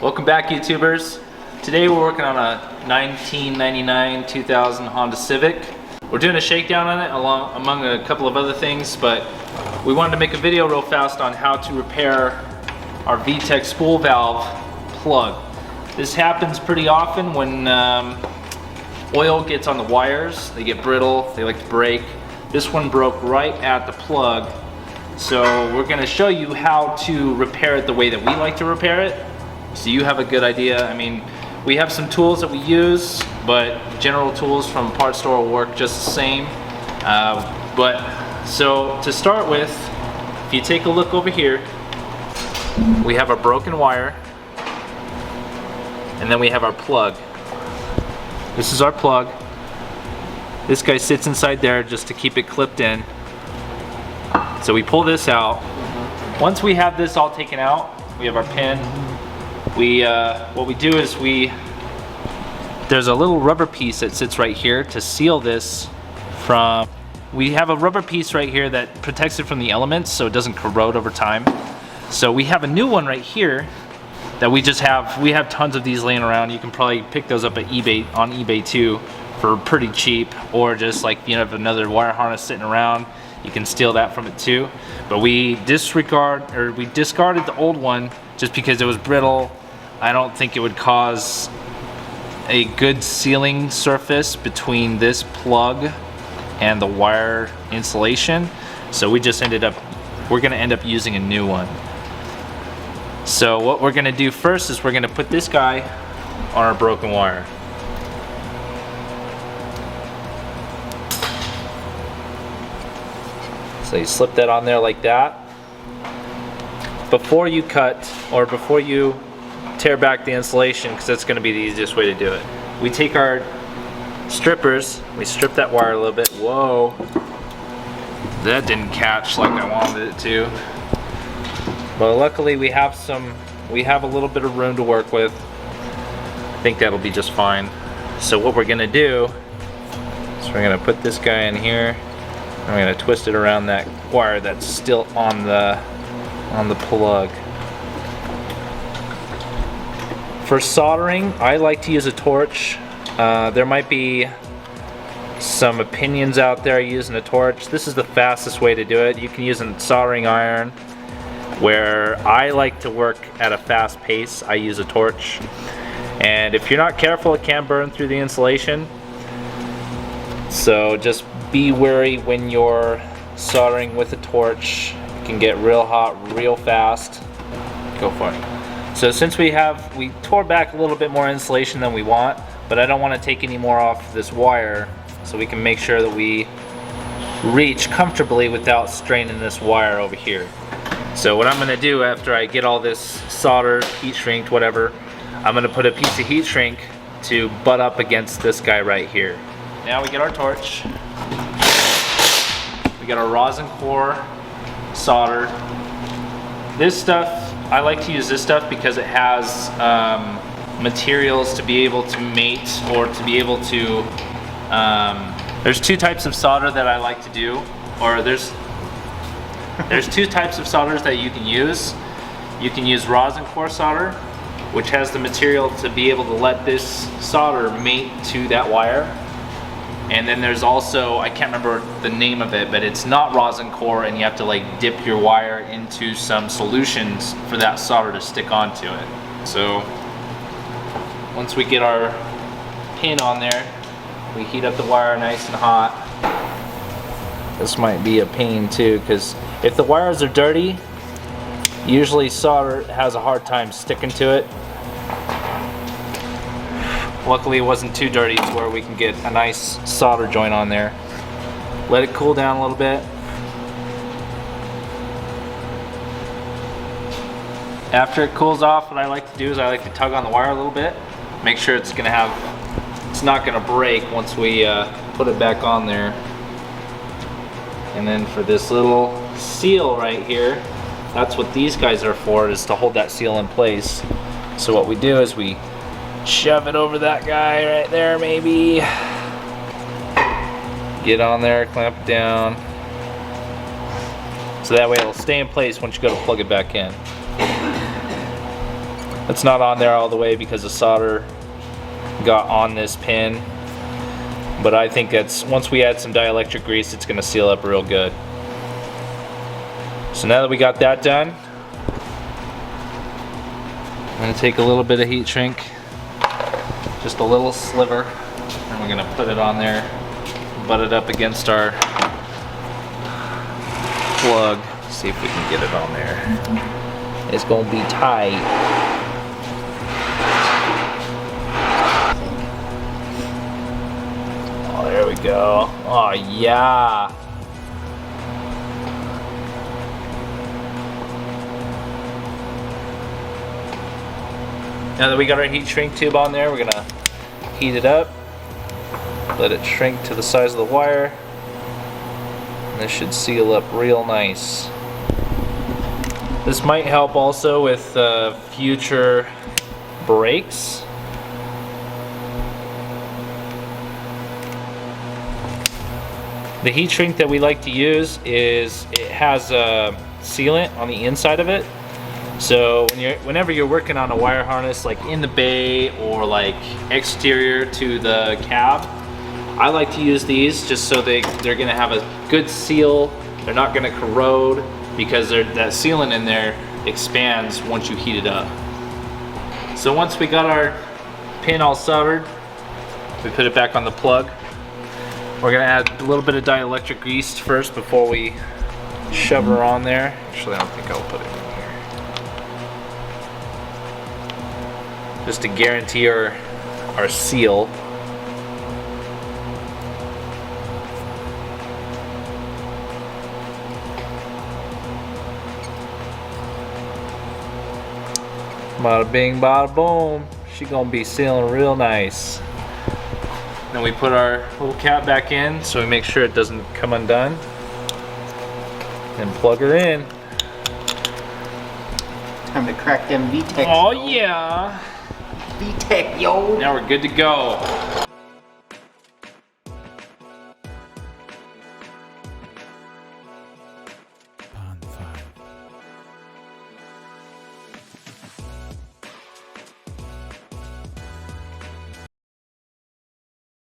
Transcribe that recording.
Welcome back, YouTubers. Today we're working on a 1999-2000 Honda Civic. We're doing a shakedown on it among a couple of other things, but we wanted to make a video real fast on how to repair our Vtec spool valve plug. This happens pretty often when oil gets on the wires. They get brittle, they like to break. This one broke right at the plug, so we're going to show you how to repair it the way that we like to repair it, so you have a good idea. I mean, we have some tools that we use, but general tools from a parts store will work just the same. So to start with, if you take a look over here, we have our broken wire, and then we have our plug. This is our plug. This guy sits inside there just to keep it clipped in. So we pull this out. Once we have this all taken out, we have our pin. What we do is there's a little rubber piece that sits right here to seal this from, we have a rubber piece right here that protects it from the elements so it doesn't corrode over time. So we have a new one right here that we have tons of these laying around. You can probably pick those up at eBay, on eBay too, for pretty cheap, or just like you have another wire harness sitting around, you can steal that from it too. But we discarded the old one just because it was brittle. I don't think it would cause a good sealing surface between this plug and the wire insulation. So we just we're gonna end up using a new one. So what we're gonna do first is we're gonna put this guy on our broken wire. So you slip that on there like that. Before you cut, or before you tear back the insulation, because that's going to be the easiest way to do it, we take our strippers, we strip that wire a little bit. Whoa, that didn't catch like I wanted it to. But luckily we have a little bit of room to work with. I think that'll be just fine. So what we're going to do is we're going to put this guy in here. I'm going to twist it around that wire that's still on the plug. For soldering, I like to use a torch. There might be some opinions out there using a torch. This is the fastest way to do it. You can use a soldering iron. Where I like to work at a fast pace, I use a torch. And if you're not careful, it can burn through the insulation. So just be wary when you're soldering with a torch. It can get real hot real fast. Go for it. So since we tore back a little bit more insulation than we want, but I don't want to take any more off this wire, so we can make sure that we reach comfortably without straining this wire over here. So what I'm going to do after I get all this soldered, heat shrinked, whatever, I'm going to put a piece of heat shrink to butt up against this guy right here. Now we get our torch. We got our rosin core solder. This stuff, I like to use this stuff because it has materials to be able to mate, or to be able to, there's two types of solder that I like to do, or there's two types of solders that you can use. You can use rosin core solder, which has the material to be able to let this solder mate to that wire. And then there's also, I can't remember the name of it, but it's not rosin core, and you have to like dip your wire into some solutions for that solder to stick onto it. So once we get our pin on there, we heat up the wire nice and hot. This might be a pain too, because if the wires are dirty, usually solder has a hard time sticking to it. Luckily it wasn't too dirty to where we can get a nice solder joint on there. Let it cool down a little bit. After it cools off, what I like to do is I like to tug on the wire a little bit. Make sure it's not gonna break once we put it back on there. And then for this little seal right here, that's what these guys are for, is to hold that seal in place. So what we do is we shove it over that guy right there, maybe. Get on there, clamp it down. So that way it'll stay in place once you go to plug it back in. It's not on there all the way because the solder got on this pin. But I think that's, once we add some dielectric grease, it's gonna seal up real good. So now that we got that done, I'm gonna take a little bit of heat shrink, just a little sliver, and we're gonna put it on there, butt it up against our plug. See if we can get it on there. It's gonna be tight. There we go. Oh yeah. Now that we got our heat shrink tube on there, we're gonna heat it up, let it shrink to the size of the wire, and this should seal up real nice. This might help also with future brakes. The heat shrink that we like to use is, it has a sealant on the inside of it. So whenever you're working on a wire harness, like in the bay or like exterior to the cab, I like to use these just so they're gonna have a good seal. They're not gonna corrode because that sealant in there expands once you heat it up. So once we got our pin all soldered, we put it back on the plug. We're gonna add a little bit of dielectric grease first before we shove her on there. Actually, I don't think I'll put it in here. Just to guarantee our seal. Bada bing, bada boom. She gonna be sealing real nice. Then we put our little cap back in so we make sure it doesn't come undone. And plug her in. Time to crack them Vtecs. Oh yo. yeah. Vtec, yo. Now we're good to go.